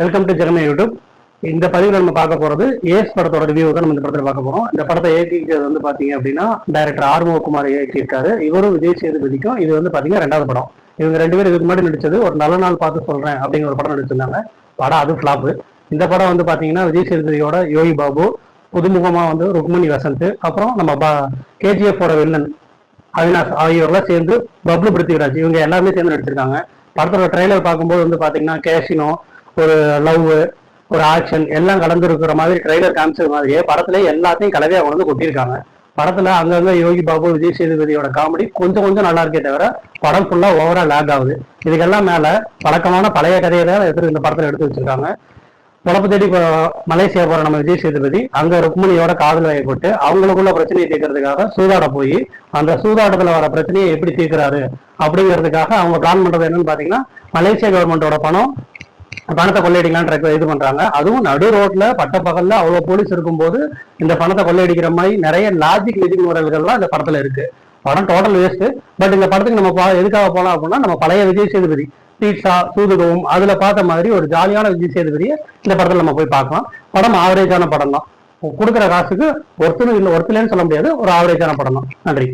Welcome to Germany YouTube. இந்த பதிவில் நம்ம பார்க்க போறது ஏஸ் படத்தோட ரிவ்யூ தான் நம்ம இந்த படத்தில் பார்க்க போறோம். இந்த படத்தை இயக்கிக்கிறது வந்து பாத்தீங்க அப்படின்னா டைரக்டர் ஆறுமுககுமார் இயக்கியிருக்காரு. இவரும் விஜய் சேதுபதிக்கும் இது வந்து பாத்தீங்கன்னா 2வது படம். இவங்க 2 பேரும் இதுக்கு முன்னாடி நடிச்சது ஒரு நல்ல நாள் பார்த்து சொல்றேன் அப்படிங்கிற ஒரு படம் நடிச்சிருந்தாங்க. படம் அது ஃபிளாப். இந்த படம் வந்து பாத்தீங்கன்னா விஜய் சேதுபதியோட யோகி பாபு, புதுமுகமா வந்து ருக்மணி வசந்த், அப்புறம் நம்ம கேஜிஎஃப் ஓட வில்லன் அவினாஷ் ஆகியோர்லாம் சேர்ந்து பப்ளு பிருத்திவிராஜ் இவங்க எல்லாருமே சேர்ந்து நடிச்சிருக்காங்க. படத்தோட ட்ரெய்லர் பார்க்கும்போது வந்து பாத்தீங்கன்னா கேஷினோ, ஒரு லவ், ஒரு ஆக்ஷன் எல்லாம் கலந்து இருக்கிற மாதிரி ட்ரெய்லர் காமிச்சது மாதிரியே படத்துல எல்லாத்தையும் கலவையா கொண்டு கொட்டியிருக்காங்க. படத்துல அங்கங்க யோகி பாபு, விஜய் சேதுபதியோட காமெடி கொஞ்சம் கொஞ்சம் நல்லா இருக்கே தவிர படம் ஃபுல்லா ஓவரா லேக் ஆகுது. இதுக்கெல்லாம் மேல பழக்கமான பழைய கதையை தான் இந்த படத்துல எடுத்து வச்சிருக்காங்க. பொழப்பு தேடி மலேசியா போற நம்ம விஜய் சேதுபதி அங்க ருக்மணியோட காதல் வயப்பட்டு அவங்களுக்குள்ள பிரச்சனையை தீர்க்கறதுக்காக சூதாட போய் அந்த சூதாட்டத்துல வர பிரச்சனையை எப்படி தீர்க்கிறாரு அப்படிங்கிறதுக்காக அவங்க பிளான் பண்றது என்னன்னு பாத்தீங்கன்னா, மலேசியா கவர்மெண்டோட பணத்தை கொள்ளையடிக்கலான்னு இது பண்றாங்க. அதுவும் நடு ரோட்ல பட்ட பகல்ல அவ்வளவு போலீஸ் இருக்கும்போது இந்த பணத்தை கொள்ளையடிக்கிற மாதிரி நிறைய லாஜிக் விதிமுறைகள்லாம் இந்த படத்துல இருக்கு. படம் டோட்டல் வேஸ்ட். பட் இந்த படத்துக்கு நம்ம எதுக்காக போலாம் அப்படின்னா, நம்ம பழைய விஜய் சேதுபதி பீட்சா சூதுகவும் அதுல பார்த்த மாதிரி ஒரு ஜாலியான விஜய் சேதுபதியை இந்த படத்துல நம்ம போய் பார்க்கலாம். படம் ஆவரேஜான படம் தான். கொடுக்குற காசுக்கு ஒருத்தரும் இல்லை, ஒருத்தலேன்னு சொல்ல முடியாது, ஒரு ஆவரேஜான படம் தான். நன்றி.